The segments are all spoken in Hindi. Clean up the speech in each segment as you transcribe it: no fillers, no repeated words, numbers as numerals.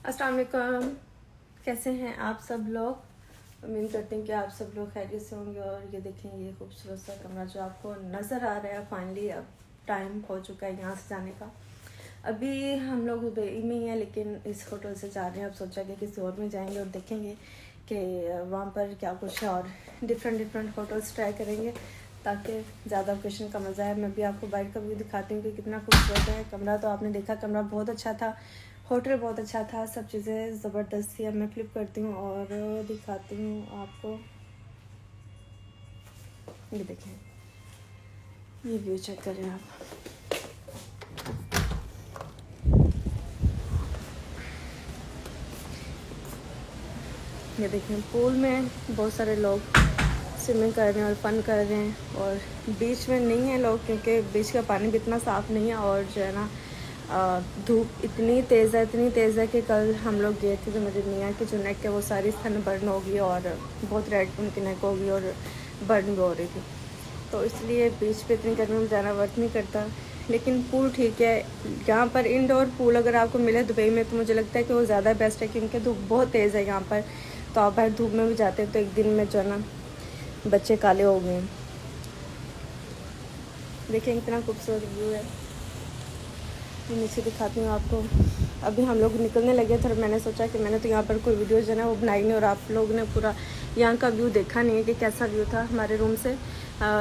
अस्सलाम वालेकुम। कैसे हैं आप सब लोग। उम्मीद करते हैं कि आप सब लोग खैरियत से होंगे। और ये देखें, ये खूबसूरत सा कमरा जो आपको नज़र आ रहा है, फाइनली अब टाइम हो चुका है यहाँ से जाने का। अभी हम लोग दुबई में ही हैं, लेकिन इस होटल से जा रहे हैं। अब सोचा कि किसी और में जाएंगे और देखेंगे कि वहाँ पर क्या कुछ है, और डिफरेंट होटल्स ट्राई करेंगे ताकि ज़्यादा ओकेशन का मज़ा है। मैं भी आपको बाहर का व्यू दिखाती हूँ कि कितना खूबसूरत है कमरा। तो आपने देखा, कमरा बहुत अच्छा था, होटल बहुत अच्छा था, सब चीज़ें ज़बरदस्त थी। अब मैं फ्लिप करती हूँ और दिखाती हूँ आपको। ये देखें, ये व्यू चेक करें आप। ये देखें, पूल में बहुत सारे लोग स्विमिंग कर रहे हैं और फन कर रहे हैं। और बीच में नहीं है लोग, क्योंकि बीच का पानी भी इतना साफ़ नहीं है। और जो है ना, धूप इतनी तेज़ है कि कल हम लोग गए थे तो मेरे मियाँ की जो नेक है वो सारी सन बर्न हो गई और बहुत रेड उनकी नेक हो गई और बर्न भी हो रही थी। तो इसलिए बीच पे इतनी गर्मी में जाना वर्क नहीं करता। लेकिन पूल ठीक है। यहाँ पर इंडोर पूल अगर आपको मिले दुबई में तो मुझे लगता है कि वो ज़्यादा बेस्ट है, क्योंकि धूप बहुत तेज़ है यहाँ पर। तो आप बाहर धूप में भी जाते हैं तो एक दिन में जो है ना बच्चे काले हो गए हैं। देखिए कितना खूबसूरत व्यू है। मैं नीचे दिखाती हूँ आपको। अभी हम लोग निकलने लगे थे और मैंने सोचा कि मैंने तो यहाँ पर कोई वीडियो जो है ना वो बनाई नहीं, और आप लोग ने पूरा यहाँ का व्यू देखा नहीं है कि कैसा व्यू था हमारे रूम से।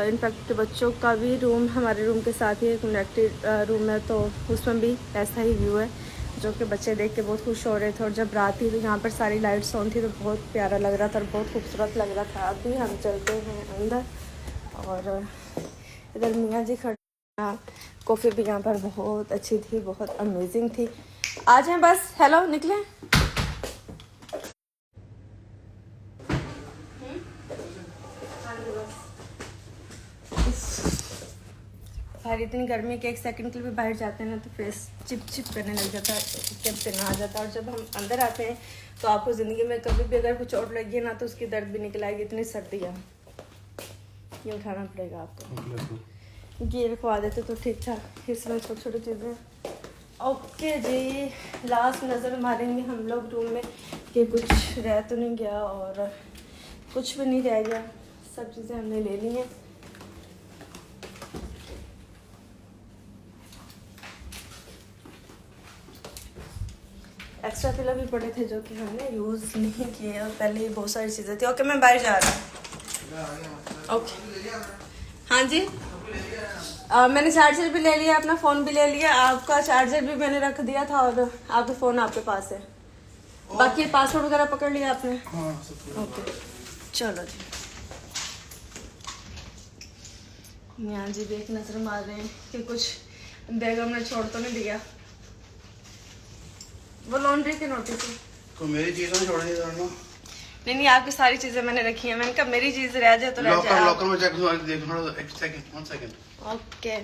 इनफैक्ट बच्चों का भी रूम हमारे रूम के साथ ही एक कनेक्टेड रूम है, तो उसमें भी ऐसा ही व्यू है, जो कि बच्चे देख के बहुत खुश हो रहे थे। और जब रात थी तो यहाँ पर सारी लाइट्स ऑन थी तो बहुत प्यारा लग रहा था और बहुत खूबसूरत लग रहा था। अभी हम चलते हैं अंदर, और इधर मियाँ जी खड़े। कॉफ़ी भी यहाँ पर बहुत अच्छी थी, बहुत अमेजिंग थी। आ जाएं बस। हेलो, निकलें। बाहर इतनी गर्मी के एक सेकंड के लिए भी बाहर जाते हैं ना तो फेस चिप चिप करने लग जाता है, चिप करना आ जाता है। और जब हम अंदर आते हैं तो आपको ज़िंदगी में कभी भी अगर कुछ चोट लगी है ना तो उसकी दर्द भी निकल आएगी, इतनी सर्दी है। ये उठाना पड़ेगा आपको। ये रखवा देते तो ठीक था। इसमें छोटी छोटी चीज़ें। ओके जी, लास्ट नज़र मारेंगे हम लोग रूम में कि कुछ रह तो नहीं गया, और कुछ भी नहीं रह गया, सब चीज़ें हमने ले ली हैं। एक्स्ट्रा पिलो भी पड़े थे जो कि हमने यूज़ नहीं किए, और पहले ही बहुत सारी चीज़ें थी। ओके, मैं बाहर जा रहा हूँ। ओके, हाँ जी। मैंने चार्जर भी ले लिया, अपना फ़ोन भी ले लिया। आपका चार्जर भी मैंने रख दिया था, और आपका फ़ोन आपके पास है। बाकी पासवर्ड वगैरह पकड़ लिया आपने? हाँ, ओके, चलो जी। मियाँ जी भी एक नज़र मार रहे हैं कि कुछ बेगम ने छोड़ तो नहीं दिया। वो लॉन्ड्री की नोटिस है तो मेरी चीज़ों में छोड़ दी ना। नहीं, आपकी सारी चीज़ें मैंने रखी हैं। मैंने कहा मेरी चीज़ रह जाए तो रह जाए। लॉकर में चेक देखो, एक सेकंड। ओके,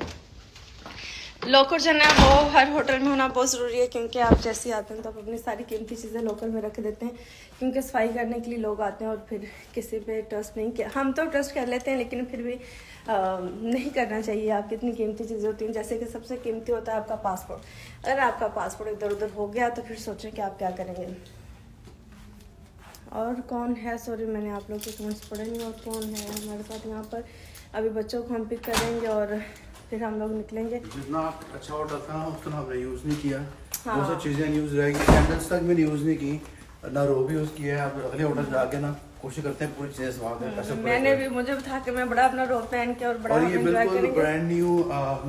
लॉकर जो है वो हर होटल में होना बहुत ज़रूरी है, क्योंकि आप जैसे आते हैं तो आप अपनी सारी कीमती चीज़ें लॉकर में रख देते हैं, क्योंकि सफाई करने के लिए लोग आते हैं और फिर किसी पे ट्रस्ट नहीं किया। हम तो ट्रस्ट कर लेते हैं, लेकिन फिर भी नहीं करना चाहिए। आपकी इतनी कीमती चीज़ें होती हैं, जैसे कि सबसे कीमती होता है आपका पासपोर्ट। अगर आपका पासपोर्ट इधर उधर हो गया तो फिर सोचें कि आप क्या करेंगे। और कौन है, सॉरी मैंने आप लोग के कमेंट्स पढ़े नहीं। और कौन है हमारे साथ यहाँ पर? अभी बच्चों को हम पिक करेंगे और फिर हम लोग निकलेंगे। जितना अच्छा ऑर्डर था उतना हमने यूज़ नहीं किया। हाँ। बहुत सारी चीज़ें यूज़ रहेगी, कैंडल्स तक मैंने यूज़ नहीं की, ना रो भी यूज़ किया है। अब अगले ऑर्डर जाके ना कोशिश करते हैं पूरी चीज़ें सवाल करें। मैंने भी, मुझे भी था कि मैं बड़ा अपना रोब पहन के और बड़ा और ये एंजॉय बिल्कुल करेंगे। Brand new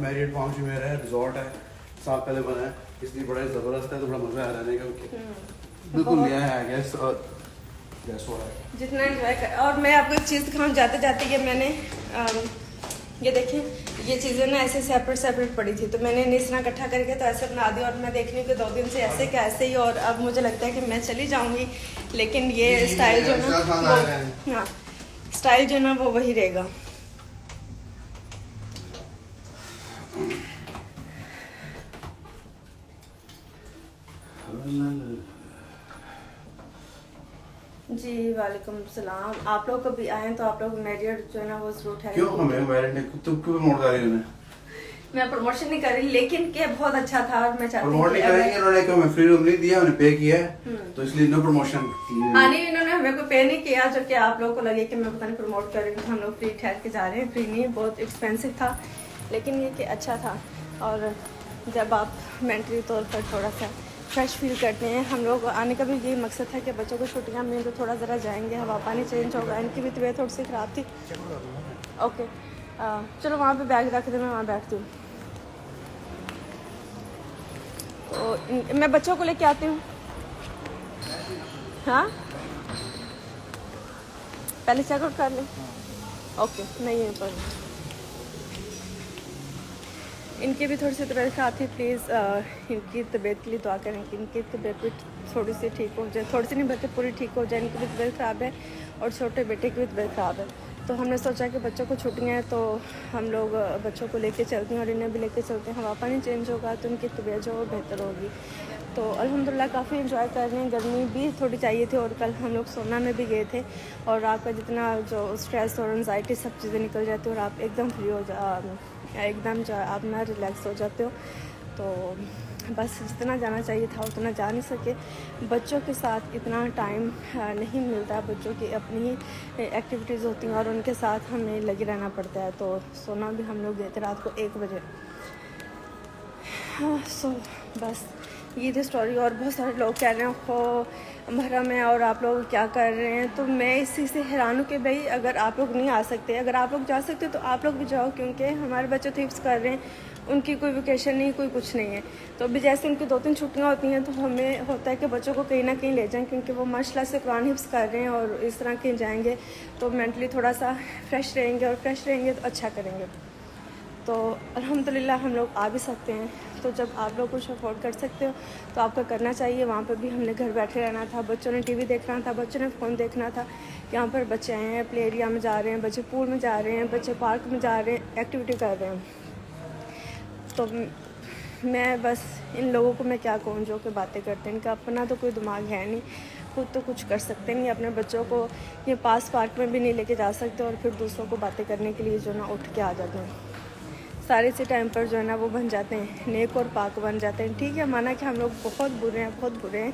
Marriott Palm Jumeirah है, रिजॉर्ट है, साल पहले बना है, इसलिए बड़ा ज़बरदस्त है, तो बड़ा मज़ा आ रहने का। बिल्कुल नया है आई गेस। जितना एंजॉय कर। और मैं आपको एक चीज़ दिखाऊँ जाते जाते कि मैंने ये देखें, ये चीज़ें ना ऐसे सेपरेट पड़ी थी, तो मैंने इन्हें इस तरह इकट्ठा करके तो ऐसे बना दिया। और मैं देख रही हूँ कि 2 दिन से ऐसे क्या ऐसे ही, और अब मुझे लगता है कि मैं चली जाऊँगी, लेकिन ये स्टाइल जो ना वो, हाँ स्टाइल जो ना वो वही रहेगा। जी वालेकुम सलाम। आप लोग कभी आए तो आप लोग मैरियड जो है ना वो जरूर है। क्यों हमें मैरिड ने तुम क्यों मोड़ रही हो? मैं प्रमोशन नहीं कर रही, लेकिन क्या बहुत अच्छा था और मैं चाहती हूँ प्रमोट नहीं करेंगे, उन्होंने कहा मैं फ्री रूम नहीं दिया, उन्हें पे किया है, तो इसलिए नो प्रमोशन। हाँ नहीं, इन्होंने हमें को पे नहीं किया, जो कि आप लोगों को लगे कि मैं पता नहीं प्रमोट कर रही हूँ। हम लोग फ्री ठहर के जा रहे हैं, फ्री नहीं, बहुत एक्सपेंसिव था, लेकिन ये कि अच्छा था। और जब आप मेंटली तौर पर थोड़ा सा फ्रेश फील करते हैं, हम लोग आने का भी यही मकसद था कि बच्चों को छुट्टियाँ में तो थोड़ा ज़रा जाएंगे, हवा पानी चेंज होगा। इनकी भी तबीयत थोड़ी सी ख़राब थी। ओके चलो वहाँ पे बैग रख दे, मैं वहाँ बैठती हूँ। तो मैं बच्चों को लेके आती हूँ। हाँ पहले चेकआउट कर लें। ओके मैं यहीं पर। इनकी भी थोड़ी सी तबीयत ख़राब थी, प्लीज़ इनकी तबीयत के लिए दुआ करें कि इनकी तबीयत भी थोड़ी सी ठीक हो जाए, थोड़ी सी नहीं बल्कि पूरी ठीक हो जाए। इनकी भी तबीयत ख़राब है और छोटे बेटे की भी तबीयत ख़राब है, तो हमने सोचा कि बच्चों को छुट्टियाँ हैं तो हम लोग बच्चों को लेके चलते हैं और इन्हें भी लेके चलते हैं। हवा पानी चेंज होगा तो उनकी तबीयत जो बेहतर होगी। तो अल्हम्दुलिल्लाह काफ़ी एंजॉय कर रहे हैं। गर्मी भी थोड़ी चाहिए थी और कल हम लोग सोना में भी गए थे, और आपका जितना जो स्ट्रेस और एंजाइटी सब चीज़ें निकल जाती है और आप एकदम फ्री हो एकदम जो आप ना रिलैक्स हो जाते हो। तो बस जितना जाना चाहिए था उतना जा नहीं सके। बच्चों के साथ इतना टाइम नहीं मिलता, बच्चों की अपनी ही एक्टिविटीज़ होती हैं और उनके साथ हमें लगे रहना पड़ता है। तो सोना भी हम लोग गए थे रात को 1 बजे। सो बस ये थी स्टोरी। और बहुत सारे लोग कह रहे हैं खो मुहर्रम है और आप लोग क्या कर रहे हैं, तो मैं इस चीज़ से हैरान हूँ कि भाई अगर आप लोग नहीं आ सकते, अगर आप लोग जा सकते तो आप लोग भी जाओ, क्योंकि हमारे बच्चे तो हिफ्स कर रहे हैं, उनकी कोई वेकेशन नहीं, कोई कुछ नहीं है। तो अभी जैसे उनकी 2-3 छुट्टियाँ होती हैं तो हमें होता है कि बच्चों को कहीं ना कहीं ले जाएं, क्योंकि वो माशाल्लाह से कुरान हिफ्स कर रहे हैं और इस तरह कहीं जाएंगे तो मेंटली थोड़ा सा फ्रेश रहेंगे, और फ्रेश रहेंगे तो अच्छा करेंगे। तो अल्हम्दुलिल्लाह हम लोग आ भी सकते हैं। तो जब आप लोग कुछ अफोर्ड कर सकते हो तो आपको करना चाहिए। वहाँ पर भी हमने घर बैठे रहना था, बच्चों ने टीवी देखना था, बच्चों ने फ़ोन देखना था। यहाँ पर बच्चे आए हैं, प्ले एरिया में जा रहे हैं, बच्चे पूल में जा रहे हैं, बच्चे पार्क में जा रहे हैं, एक्टिविटी कर रहे हैं। तो मैं बस इन लोगों को मैं क्या कहूँ जो कि बातें करते हैं, इनका अपना तो कोई दिमाग है नहीं, खुद तो कुछ कर सकते नहीं, अपने बच्चों को ये पास पार्क में भी नहीं लेके जा सकते, और फिर दूसरों को बातें करने के लिए जो ना उठ के आ जाते हैं। सारे से टाइम पर जो है ना वो बन जाते हैं, नेक और पाक बन जाते हैं। ठीक है, माना कि हम लोग बहुत बुरे हैं, बहुत बुरे हैं,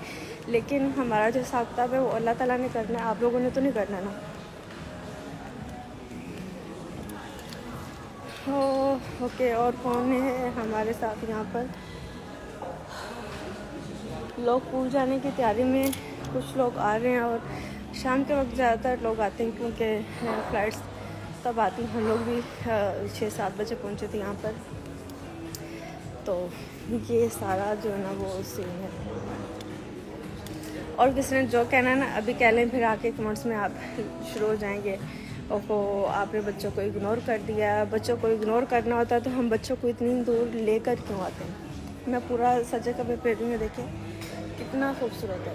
लेकिन हमारा जो हिसाब किताब है वो अल्लाह ताला ने करना है, आप लोगों ने तो नहीं करना ना। ओके, और कौन है हमारे साथ यहाँ पर? लोग पूल जाने की तैयारी में, कुछ लोग आ रहे हैं, और शाम के वक्त ज़्यादातर लोग आते हैं क्योंकि फ़्लाइट्स तब आती हैं। हम लोग भी 6-7 बजे पहुँचे थे यहाँ पर। तो ये सारा जो है ना वो सीन है। और किसी ने जो कहना है ना अभी कह लें, फिर आके कमेंट्स में आप शुरू हो जाएंगे ओहो आपने बच्चों को इग्नोर कर दिया। बच्चों को इग्नोर करना होता है तो हम बच्चों को इतनी दूर लेकर क्यों आते हैं। मैं पूरा सजे का पेड़ में देखें कितना खूबसूरत है।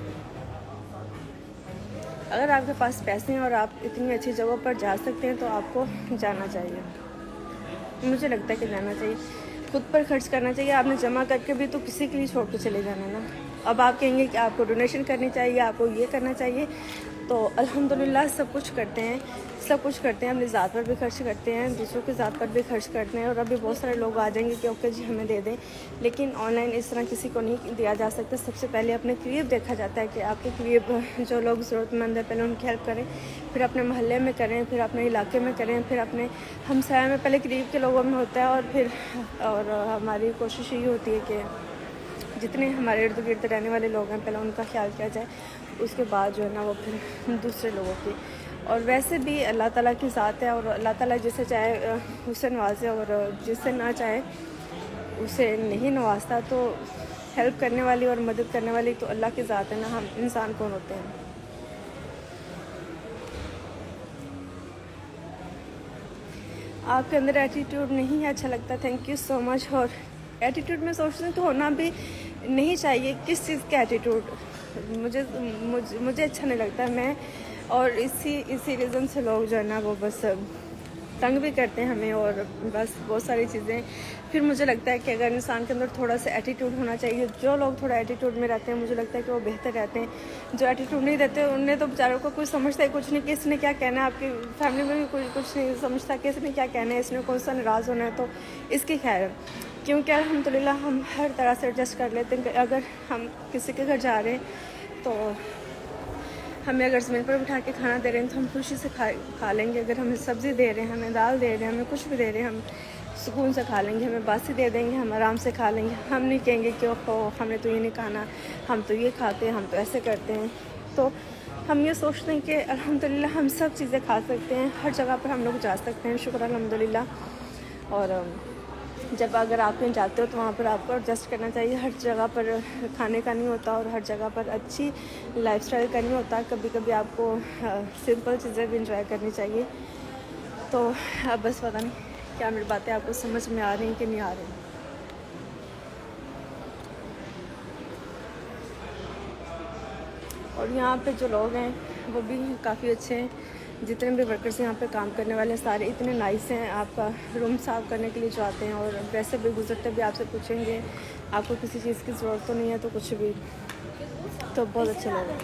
अगर आपके पास पैसे हैं और आप इतनी अच्छी जगह पर जा सकते हैं तो आपको जाना चाहिए। मुझे लगता है कि जाना चाहिए, खुद पर खर्च करना चाहिए। आपने जमा करके भी तो किसी के लिए छोड़ के चले जाना ना। अब आप कहेंगे कि आपको डोनेशन करनी चाहिए, आपको ये करना चाहिए, तो अल्हम्दुलिल्लाह सब कुछ करते हैं, सब कुछ करते हैं। अपनी ज़ात पर भी खर्च करते हैं, दूसरों की ज़ात पर भी खर्च करते हैं। और अभी बहुत सारे लोग आ जाएंगे कि ओके जी हमें दे दें, लेकिन ऑनलाइन इस तरह किसी को नहीं दिया जा सकता। सबसे पहले अपने करीब देखा जाता है कि आपके करीब जो लोग ज़रूरतमंद है पहले उनकी हेल्प करें, फिर अपने मोहल्ले में करें, फिर अपने इलाके में करें, फिर अपने हमसाया में, पहले करीब के लोगों में होता है। और हमारी कोशिश यही होती है कि जितने हमारे इर्द गिर्द रहने वाले लोग हैं पहले उनका ख्याल किया जाए, उसके बाद जो है ना वो फिर दूसरे लोगों की। और वैसे भी अल्लाह ताला की ज़ात है, और अल्लाह ताला जिसे चाहे उसे नवाजे और जिससे ना चाहे उसे नहीं नवाजता। तो हेल्प करने वाली और मदद करने वाली तो अल्लाह की ज़ात है ना, हम इंसान कौन होते हैं। आपके अंदर एटीट्यूड नहीं है, अच्छा लगता, थैंक यू सो मच। और एटीट्यूड में सोचते हैं तो होना भी नहीं चाहिए। किस चीज़ का एटीट्यूड मुझे अच्छा नहीं लगता। मैं और इसी रीज़न से लोग जो है ना वो बस तंग भी करते हैं हमें, और बस बहुत सारी चीज़ें फिर मुझे लगता है कि अगर इंसान के अंदर थोड़ा सा एटीट्यूड होना चाहिए, जो लोग थोड़ा एटीट्यूड में रहते हैं मुझे लगता है कि वो बेहतर रहते हैं। जो एटीट्यूड नहीं रहते उन्हें तो बेचारों को कुछ समझता है कुछ नहीं, किसी ने क्या कहना है, आपकी फैमिली में भी कुछ नहीं समझता किसी ने क्या कहना है, इसने कौन सा नाराज़ होना है, तो इसकी खैर है। क्योंकि अल्हम्दुलिल्लाह हम हर तरह से एडजस्ट कर लेते हैं। अगर हम किसी के घर जा रहे हैं तो हमें अगर ज़मीन पर बिठा के खाना दे रहे हैं तो हम खुशी से खा लेंगे। अगर हमें सब्ज़ी दे रहे हैं, हमें दाल दे रहे हैं, हमें कुछ भी दे रहे हैं, हम सुकून से खा लेंगे। हमें बासी दे देंगे, हम आराम से खा लेंगे। हम नहीं कहेंगे कि ओहो हमने तो ये नहीं खाना, हम तो ये खाते हैं, हम तो ऐसे करते हैं। तो हम ये सोचते हैं कि अल्हम्दुलिल्लाह हम सब चीज़ें खा सकते हैं, हर जगह पर हम लोग जा सकते हैं, शुक्र अल्हम्दुलिल्लाह। और जब अगर आप कहीं जाते हो तो वहाँ पर आपको एडजस्ट करना चाहिए। हर जगह पर खाने का नहीं होता और हर जगह पर अच्छी लाइफस्टाइल का नहीं होता। कभी कभी आपको सिंपल चीज़ें भी इंजॉय करनी चाहिए। तो अब बस पता नहीं क्या मेरी बातें आपको समझ में आ रही हैं कि नहीं आ रही। और यहाँ पे जो लोग हैं वो भी काफ़ी अच्छे हैं। जितने भी वर्कर्स यहाँ पे काम करने वाले सारे इतने नाइस हैं। आपका रूम साफ़ करने के लिए जो आते हैं और वैसे भी गुजरते भी आपसे पूछेंगे आपको किसी चीज़ की ज़रूरत तो नहीं है, तो कुछ भी, तो बहुत अच्छे लोग हैं।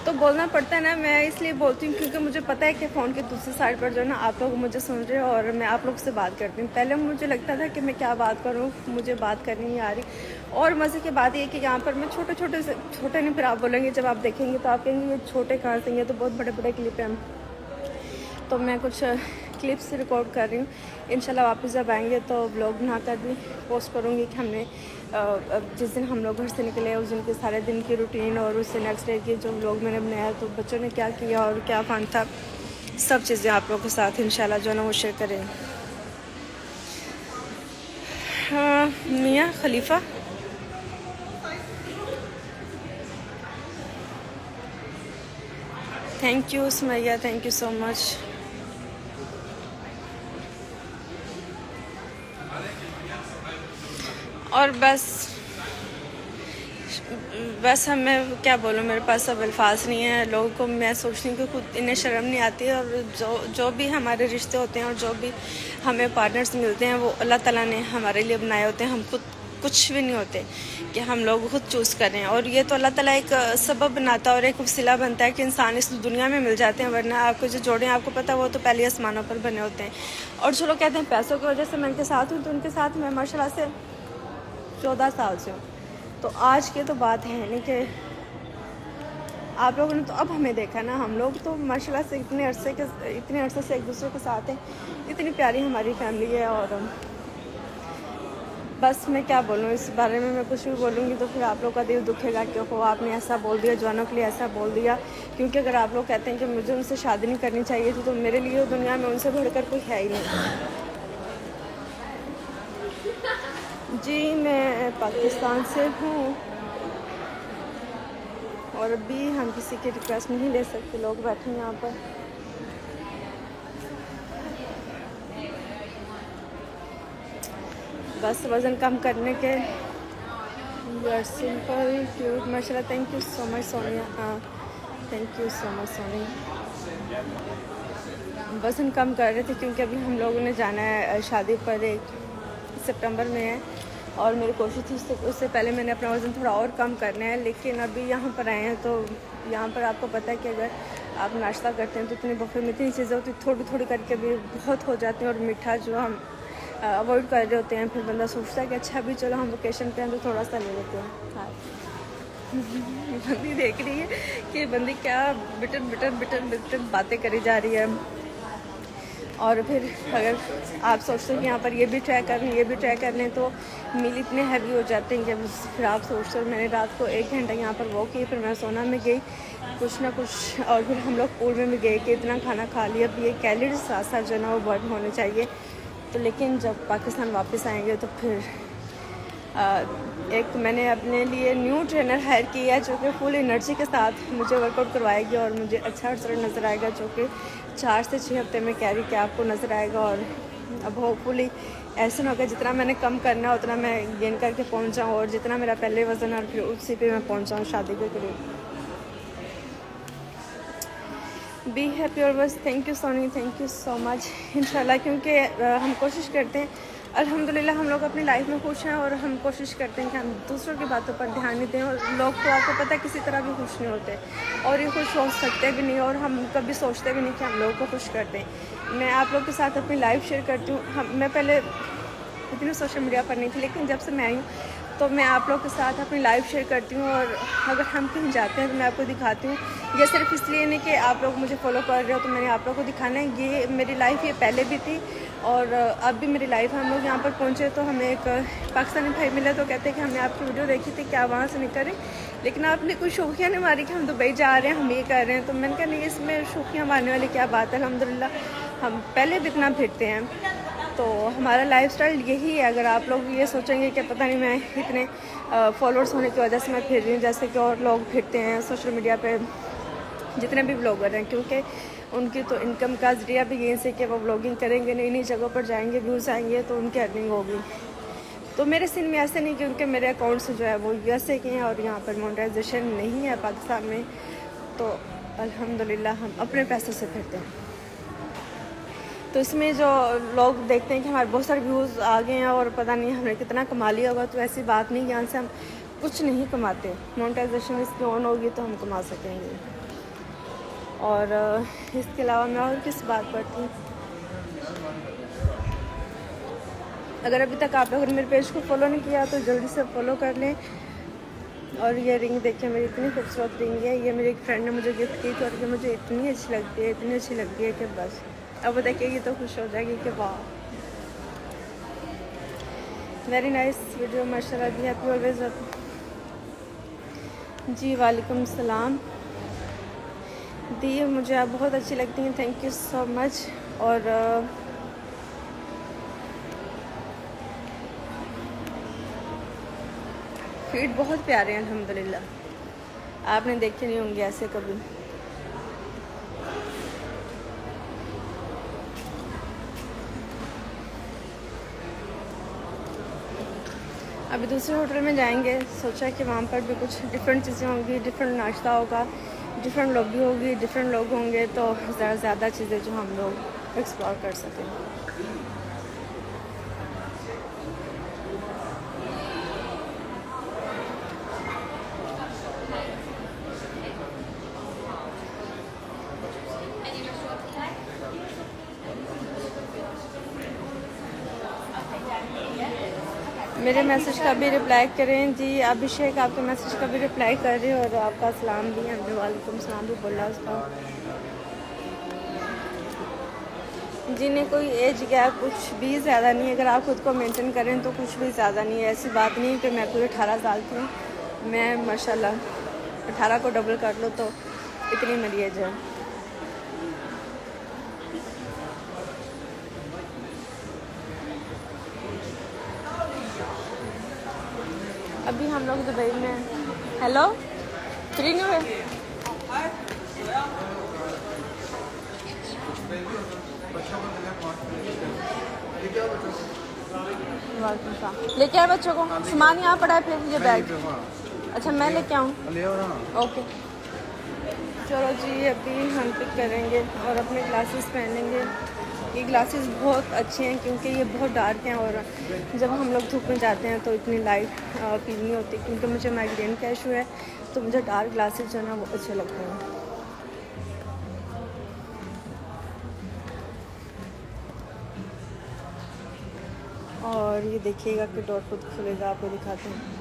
तो बोलना पड़ता है ना, मैं इसलिए बोलती हूँ क्योंकि मुझे पता है कि फ़ोन के दूसरी साइड पर जो है ना आप लोग मुझे सुन रहे हो और मैं आप लोग से बात करती हूँ। पहले मुझे लगता था कि मैं क्या बात करूँ, मुझे बात करनी नहीं आ रही। और मज़े की बात ये है कि यहाँ पर मैं छोटे नहीं, फिर आप बोलेंगे जब आप देखेंगे तो आप कहेंगे ये छोटे कहाँ से, ये तो बहुत बड़े बड़े क्लिप हैं। तो मैं कुछ क्लिप्स रिकॉर्ड कर रही हूँ। इंशाल्लाह वापस जब आएंगे तो व्लॉग बनाकर भी पोस्ट करूँगी कि हमने जिस दिन हम लोग घर से निकले उस दिन के सारे दिन की रूटीन और उससे नेक्स्ट डे की जो व्लॉग मैंने बनाया तो बच्चों ने क्या किया और क्या फन था, सब चीज़ें आप लोगों के साथ इंशाल्लाह जो ना वो शेयर करें। हाँ, Mia Khalifa thank you Sumaiya, thank you so much. और बस हमें क्या बोलूँ, मेरे पास अब अल्फाज नहीं है। लोगों को मैं सोचती हूँ कि खुद इन्हें शर्म नहीं आती है। और जो भी हमारे रिश्ते होते हैं और जो भी हमें पार्टनर्स मिलते हैं वो अल्लाह ताला ने हमारे लिए बनाए होते हैं। हम खुद कुछ भी नहीं होते कि हम लोग खुद चूज़ करें। और ये तो अल्लाह ताला एक सबब बनाता है और एक वसीला बनता है कि इंसान इस दुनिया में मिल जाते हैं। वरना आपको जो जोड़े आपको पता वो तो पहले आसमानों पर बने होते हैं। और जो लोग कहते हैं पैसों की वजह से मैं उनके साथ हूँ, तो उनके साथ मैं माशाल्लाह से 14 साल से हूँ। तो आज की तो बात है नहीं कि आप लोगों ने तो अब हमें देखा ना, हम लोग तो माशाल्लाह से इतने अरसे से एक दूसरे के साथ हैं। इतनी प्यारी हमारी फैमिली है। और बस मैं क्या बोलूँ इस बारे में, मैं कुछ भी बोलूँगी तो फिर आप लोग का दिल दुखेगा कि वो आपने ऐसा बोल दिया, जवानों के लिए ऐसा बोल दिया। क्योंकि अगर आप लोग कहते हैं कि मुझे उनसे शादी नहीं करनी चाहिए थी तो मेरे लिए दुनिया में उनसे बढ़कर कोई है ही नहीं। जी मैं पाकिस्तान से हूँ और अभी हम किसी की रिक्वेस्ट नहीं ले सकते, लोग बैठे हैं यहाँ पर। बस वज़न कम करने के सिंपल क्यूट माशाल्लाह, thank you so much Sonia. हाँ thank you so much Sonia. वज़न कम कर रहे थे क्योंकि अभी हम लोगों ने जाना है शादी पर, 1 सितंबर में है। और मेरी कोशिश थी उससे पहले मैंने अपना वज़न थोड़ा और कम करना है। लेकिन अभी यहाँ पर आए हैं तो यहाँ पर आपको पता है कि अगर आप नाश्ता करते हैं तो इतनी बफे में इतनी चीज़ें होती थोड़ी थोड़ी करके भी बहुत हो जाती हैं। और मीठा जो हम अवॉइड कर रहे होते हैं, फिर बंदा सोचता है कि अच्छा अभी चलो हम वेकेशन पे हैं तो थोड़ा सा ले लेते हैं। हाँ बंदी देख रही है कि बंदी क्या बिटर बातें करी जा रही है। और फिर अगर आप सोचते हो कि यहाँ पर ये भी ट्राई कर लें, ये भी ट्राई कर लें, तो मील इतने हैवी हो जाते हैं कि फिर आप सोचते हो। मैंने रात को 1 घंटा यहाँ पर वॉक की, फिर मैं सोना में गई कुछ ना कुछ, और फिर हम लोग पूल में भी गए कि इतना खाना खा लिया। अब ये कैलोरीज साथ साथ जो है ना वो बर्न होने चाहिए। तो लेकिन जब पाकिस्तान वापस आएंगे तो फिर एक मैंने अपने लिए न्यू ट्रेनर हायर किया है जो कि फुल एनर्जी के साथ मुझे वर्कआउट करवाएगी और मुझे अच्छा रिजल्ट नज़र आएगा, जो कि 4 से 6 हफ्ते में कैरी के आपको नज़र आएगा। और अब होपफुली ऐसा ना होगा जितना मैंने कम करना है उतना मैं गेन करके पहुंच जाऊँ, और जितना मेरा पहले वज़न है फिर उसी पे मैं पहुंच जाऊँ शादी के करीब। Be happy always. Thank you Soni, thank you so much. इंशाल्लाह, क्योंकि हम कोशिश करते हैं, अल्हम्दुलिल्लाह हम लोग अपनी लाइफ में खुश हैं, और हम कोशिश करते हैं कि हम दूसरों की बातों पर ध्यान नहीं दें। और लोग तो आपको पता है किसी तरह भी खुश नहीं होते, और ये खुश हो सकते भी नहीं, और हम कभी सोचते भी नहीं कि हम लोगों को खुश करते हैं। मैं आप लोग के साथ अपनी लाइफ शेयर करती हूँ। मैं पहले इतनी सोशल मीडिया पर नहीं थी, लेकिन जब से मैं आई हूँ तो मैं आप लोग के साथ अपनी लाइफ शेयर करती हूँ, और अगर हम कहीं जाते हैं तो मैं आपको दिखाती हूँ। ये सिर्फ इसलिए नहीं कि आप लोग मुझे फॉलो कर रहे हो तो मैंने आप लोग को दिखाना है। ये मेरी लाइफ ये पहले भी थी और अब भी मेरी लाइफ है। हम लोग यहाँ पर पहुँचे तो हमें एक पाकिस्तानी भाई मिले तो कहते हैं कि हमने आपकी वीडियो देखी थी, क्या वहाँ से निकले, लेकिन आपने कोई शौकिया नहीं मारी कि हम दुबई जा रहे हैं, हम ये कर रहे हैं। तो मैंने कहा नहीं, इसमें शौकिया मारने वाली क्या बात है। अल्हम्दुलिल्लाह हम पहले भी इतना फिरते हैं, तो हमारा लाइफस्टाइल यही है। अगर आप लोग ये सोचेंगे कि पता नहीं मैं इतने फॉलोअर्स होने की वजह से मैं फिर रही हूँ जैसे कि और लोग फिरते हैं सोशल मीडिया पे, जितने भी ब्लॉगर हैं, क्योंकि उनकी तो इनकम का जरिया भी यहीं से कि वो ब्लॉगिंग करेंगे, नई नई जगहों पर जाएंगे, व्यूज़ आएंगे तो उनकी अर्निंग होगी। तो मेरे सीन में ऐसे नहीं, क्योंकि मेरे अकाउंट्स जो है वो यूएसए के हैं और यहाँ पर मोनेटाइजेशन नहीं है पाकिस्तान में, तो अल्हम्दुलिल्लाह हम अपने पैसों से फिरते हैं। तो इसमें जो लोग देखते हैं कि हमारे बहुत सारे व्यूज़ आ गए हैं और पता नहीं हमने कितना कमा लिया होगा, तो ऐसी बात नहीं, यहाँ से हम कुछ नहीं कमाते। मोनेटाइजेशन इसकी ऑन होगी तो हम कमा सकेंगे। और इसके अलावा मैं और किस बात पर थी, अगर अभी तक आप लोगों ने मेरे पेज को फॉलो नहीं किया तो जल्दी से फॉलो कर लें। और ये रिंग देखिए, मेरी इतनी खूबसूरत रिंग है, ये मेरी एक फ्रेंड ने मुझे गिफ्ट की थी और ये मुझे इतनी अच्छी लगती है, इतनी अच्छी लगती है कि बस अब वो देखेगी तो खुश हो जाएगी कि वाह, वेरी नाइस वीडियो माशाल्लाह। बी हैप्पी ऑलवेज जी, वालेकुम सलाम दी, मुझे आप बहुत अच्छी लगती हैं, थैंक यू सो मच। और फीड बहुत प्यारे हैं अल्हम्दुलिल्लाह, आपने देखे नहीं होंगे ऐसे कभी। अभी दूसरे होटल में जाएंगे, सोचा कि वहाँ पर भी कुछ डिफरेंट चीज़ें होंगी, डिफरेंट नाश्ता होगा, डिफरेंट लॉबी होगी, डिफरेंट लोग होंगे, तो ज़्यादा चीज़ें जो हम लोग एक्सप्लोर कर सकें। मेरे मैसेज का भी रिप्लाई करें जी। अभिषेक आपके मैसेज का भी रिप्लाई कर रहे हो और आपका सलाम भी है, वालेकुम सलाम भी बोला उसका। जिन्हें कोई एज गैप कुछ भी ज़्यादा नहीं है, अगर आप खुद को मेंटेन करें तो कुछ भी ज़्यादा नहीं है। ऐसी बात नहीं कि मैं पूरे 18 साल की हूँ, मैं माशाल्लाह 18 को डबल कर लो तो इतनी मेरी एज है। अभी हम लोग दुबई में, हेलो फ्री नहीं हुए, लेके आए बच्चों को, सामान यहाँ पड़ा है, फिर ये बैग, अच्छा मैं लेके आऊँ, ओके चलो जी। अभी हम पिक करेंगे और अपने ग्लासेस पहनेंगे। ये ग्लासेस बहुत अच्छे हैं क्योंकि ये बहुत डार्क हैं और जब हम लोग धूप में जाते हैं तो इतनी लाइट फील नहीं होती, क्योंकि मुझे माइग्रेन का इशू है तो मुझे डार्क ग्लासेस जो है ना वो अच्छे लगते हैं। और ये देखिएगा कि डॉट खुद खुलेगा, आपको दिखाते हैं।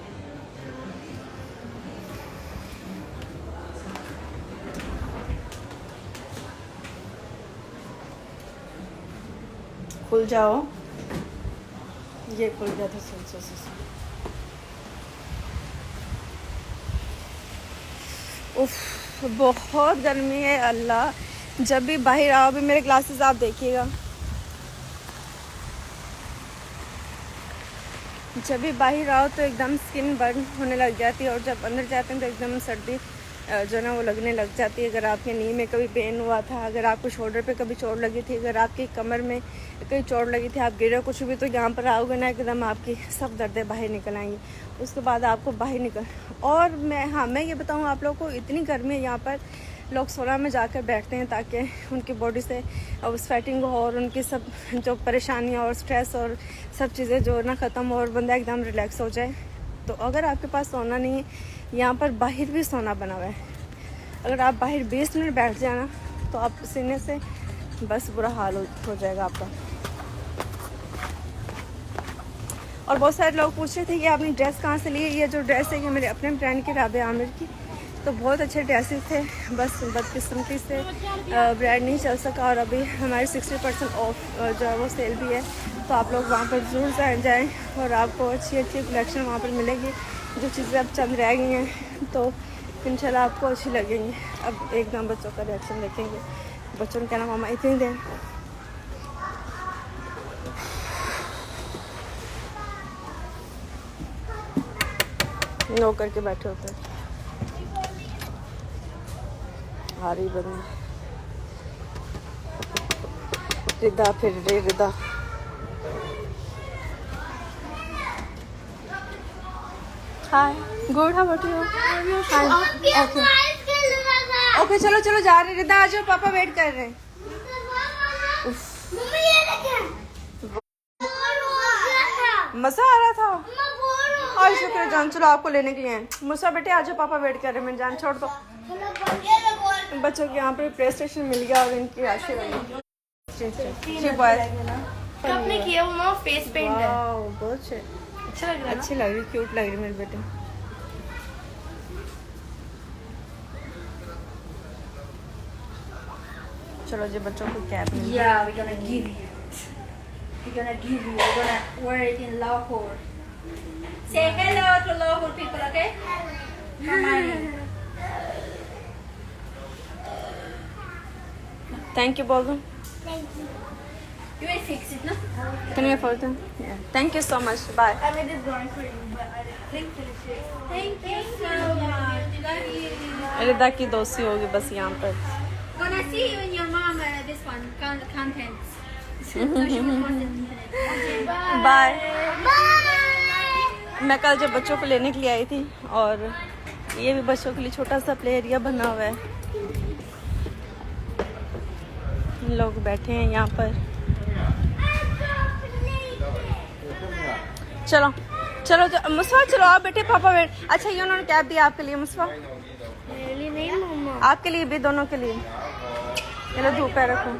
खुल जाओ, ये खुल गया था से। उफ बहुत गर्मी है अल्लाह। जब भी बाहर आओ, भी मेरे ग्लासेस आप देखिएगा, जब भी बाहर आओ तो एकदम स्किन बर्न होने लग जाती है और जब अंदर जाते हैं तो एकदम सर्दी जो है ना वो लगने लग जाती है। अगर आपके नी में कभी पेन हुआ था, अगर आपको शोल्डर पे कभी चोट लगी थी, अगर आपकी कमर में कहीं चोट लगी थी, आप गिरे कुछ भी, तो यहाँ पर आओगे ना एकदम आपकी सब दर्दें बाहर निकल आएंगी। उसके बाद आपको बाहर निकल, और मैं ये बताऊँ आप लोगों को, इतनी गर्मी है यहाँ पर, लोग सोना में जाकर बैठते हैं ताकि उनकी बॉडी से स्वेटिंग हो और उनकी सब जो परेशानियाँ और स्ट्रेस और सब चीज़ें जो ना ख़त्म हो और बंदा एकदम रिलैक्स हो जाए। तो अगर आपके पास सोना नहीं है, यहाँ पर बाहर भी सोना बना हुआ है। अगर आप बाहर 20 मिनट बैठ जाना तो आप पसीने से बस बुरा हाल हो जाएगा आपका। और बहुत सारे लोग पूछ रहे थे कि आपने ड्रेस कहाँ से ली है। ये जो ड्रेस है ये मेरे अपने ब्रांड की, राबिया आमिर की। तो बहुत अच्छे ड्रेसेस थे, बस बदकिस्मती से ब्रांड नहीं चल सका। और अभी हमारे 60% ऑफ जो है वो सेल भी है, तो आप लोग वहाँ पर ज़रूर जाएँ और आपको अच्छी अच्छी कलेक्शन वहाँ पर मिलेगी। जो चीज़ें अब चंद रह गई हैं तो इंशाल्लाह आपको अच्छी लगेंगी। अब एकदम बच्चों का रिएक्शन देखेंगे। बच्चों ने कहना मामा इतनी देर, नो करके बैठे होते हैं। आ रही बंदी रिदा, फिर रे Rida. Hi good, how about you? Okay चलो चलो जा रहे रिदा, आ जाओ, पापा वेट कर रहे हैं। मजा आ रहा था और शुक्र जान, चलो आपको लेने के लिए हैं। मुझसे बेटे आ जाओ, पापा वेट कर रहे हैं। मैं जान छोड़ दो। बच्चों के यहाँ पे प्ले स्टेशन मिल गया और इनकी आशी लगी। आपने किया वो फेस पेंट है, बहुत अच्छा लग रहा है, अच्छी लग रही, क्यूट लग रही मेरे बेटे। चलो जी बच्चों को कैप मिल गया। Yeah, we're gonna give you. We're gonna wear it in Lahore. Say hello to Lahore people, okay? Mama. Thank you बोल दो। You will fix it, no? Can you afford them? Yeah. Thank you so much. Bye. I made this drawing for you, but I didn't finish it. Thank you so much. Love you. रिदा की दोस्ती होगी बस यहाँ पर। Gonna see you and your mom this one contents. So she will post it. Bye. Bye. Bye. मैं कल जब बच्चों को लेने के लिए आई थी और ये भी बच्चों के लिए छोटा सा प्ले एरिया बना हुआ है। लोग बैठे हैं यहाँ पर। चलो चलो मुस्फा, चलो आप बेटे, पापा वेट। अच्छा ये उन्होंने कैब दिया आपके लिए मुस्फा? मेरे लिए नहीं मम्मा, आपके लिए भी, दोनों के लिए। चलो धूप है रखो।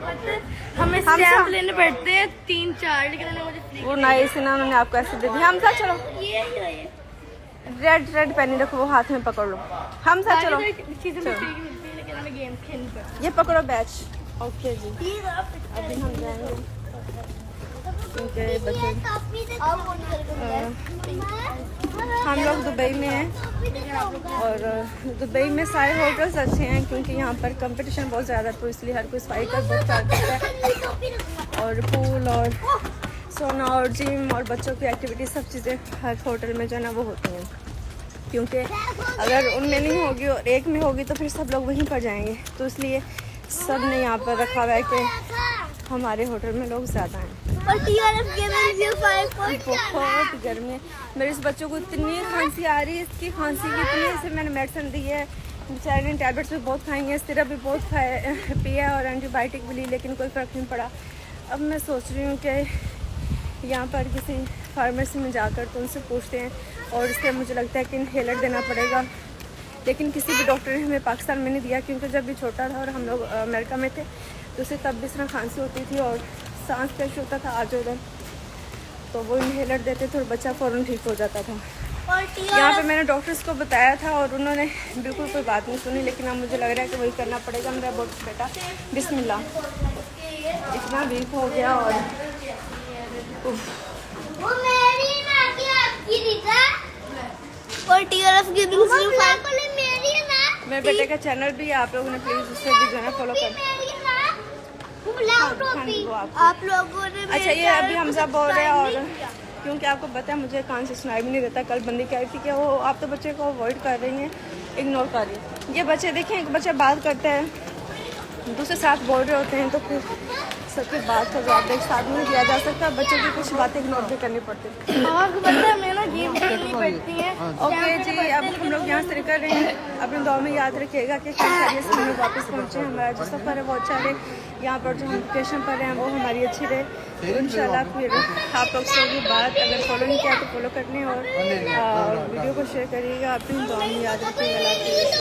हमें स्टैम्प लेने पड़ते हैं 3-4, लेकिन उन्होंने मुझे फ्री वो नाइस है ना, उन्होंने आपको ऐसे दे दी। हम साथ चलो, ये रेड पेन रखो, वो हाथ में पकड़ लो। हम साथ चलो। चीजें फ्री की मिलती है, लेकिन हमें गेम खेलनी पड़ती है। ये पकड़ो बैच। ओके जी, अभी हम जाएंगे क्योंकि बच्चे, हम लोग दुबई में हैं और दुबई में सारे होटल्स अच्छे हैं क्योंकि यहाँ पर कंपटीशन बहुत ज़्यादा, तो इसलिए हर कोई सफाई का बहुत ख्याल करता है। और पूल और सोना और जिम और बच्चों की एक्टिविटी सब चीज़ें हर होटल में जो है ना वो होती हैं, क्योंकि अगर उनमें नहीं होगी और एक में होगी तो फिर सब लोग वहीं पर जाएंगे। तो इसलिए सब ने यहाँ पर रखा हुआ है कि हमारे होटल में लोग ज़्यादा हैं। बहुत गर्मी है। मेरे इस बच्चों को इतनी खांसी आ रही है, इसकी खांसी की इतनी, इसे मैंने मेडिसिन दी है, बेचारे ने टैबलेट्स भी बहुत खाई हैं, सिरप भी बहुत पिया और एंटीबायोटिक भी ली, लेकिन कोई फ़र्क नहीं पड़ा। अब मैं सोच रही हूँ कि यहाँ पर किसी फार्मेसी में जाकर तो उनसे पूछते हैं, और इसके मुझे लगता है कि इनहेलर देना पड़ेगा, लेकिन किसी भी डॉक्टर ने हमें पाकिस्तान में नहीं दिया, क्योंकि जब भी छोटा था और हम लोग अमेरिका में थे तो उसे तब भी इस तरह खांसी होती थी और सांस कैसे होता था आज उधर, तो वो इनहेलर देते थे और बच्चा फ़ौरन ठीक हो जाता था। यहाँ पे मैंने डॉक्टर्स को बताया था और उन्होंने बिल्कुल कोई बात नहीं सुनी, लेकिन अब मुझे लग रहा है कि वही करना पड़ेगा। मेरा बहुत बेटा बिस्मिल्लाह इतना वीक हो गया और मेरे बेटे का चैनल भी आप लोगों ने प्लीज़ उससे भी जो है फॉलो कर। आप लोगों ने अच्छा ये अभी हमजा बोल रहे हैं, और क्योंकि आपको पता है मुझे कान से सुनाई भी नहीं देता। कल बंदी कह रही थी कि वो आप तो बच्चे को अवॉइड कर रही हैं, इग्नोर कर रही है। ये बच्चे देखें, एक बच्चा बात करता है, दूसरे साथ बोल रहे होते हैं, तो फिर सबकी बात का जवाब एक साथ नहीं दिया जा सकता, बच्चों की कुछ बातें इग्नोर भी करनी पड़ती है। आपको पता है मैं ना गेम खेलनी पड़ती है। ओके जी, अब हम लोग यहाँ से निकल रहे हैं। अपने दुआ में याद रखिएगा कि खैरियत से हम लोग वापस पहुँचे, हमारा जो सफ़र है वो अच्छा रहे, यहाँ पर जो हम लोकेशन पर हैं वो हमारी अच्छी रहे। तो इंशाल्लाह फिर आप लोग से भी बात, अगर फॉलो नहीं किया तो फॉलो कर लें और वीडियो को शेयर करिएगा। अपनी दुआ में याद रखिएगा।